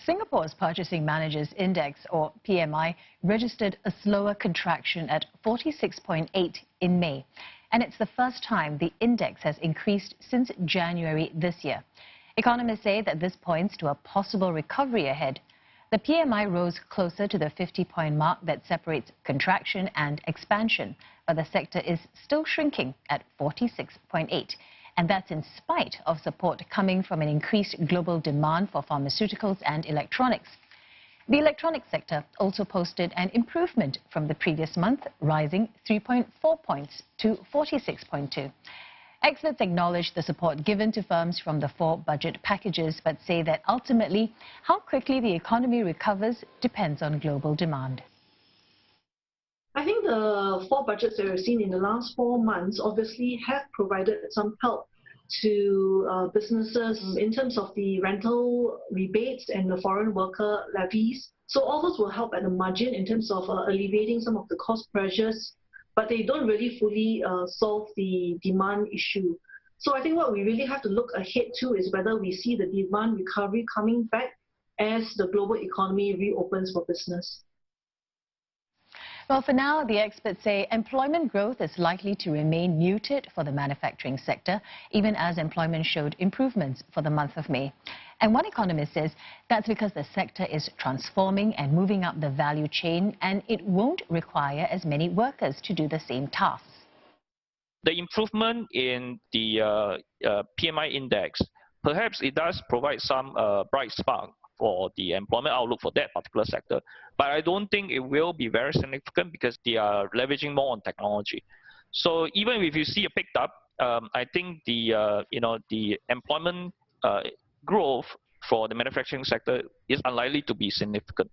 Singapore's Purchasing Managers Index, or PMI, registered a slower contraction at 46.8 in May. And it's the first time the index has increased since January this year. Economists say that this points to a possible recovery ahead. The PMI rose closer to the 50-point mark that separates contraction and expansion, but the sector is still shrinking at 46.8. And that's in spite of support coming from an increased global demand for pharmaceuticals and electronics. The electronics sector also posted an improvement from the previous month, rising 3.4 points to 46.2. Experts acknowledge the support given to firms from the 4 budget packages, but say that ultimately, how quickly the economy recovers depends on global demand. I think the 4 budgets that we've seen in the last 4 months obviously have provided some help to businesses in terms of the rental rebates and the foreign worker levies. So all those will help at the margin in terms of alleviating some of the cost pressures, but they don't really fully solve the demand issue. So I think what we really have to look ahead to is whether we see the demand recovery coming back as the global economy reopens for business. Well, for now, the experts say employment growth is likely to remain muted for the manufacturing sector, even as employment showed improvements for the month of May. And one economist says that's because the sector is transforming and moving up the value chain, and it won't require as many workers to do the same tasks. The improvement in the PMI index, perhaps it does provide some bright spark for the employment outlook for that particular sector. But I don't think it will be very significant because they are leveraging more on technology. So even if you see a picked up, I think the the employment growth for the manufacturing sector is unlikely to be significant.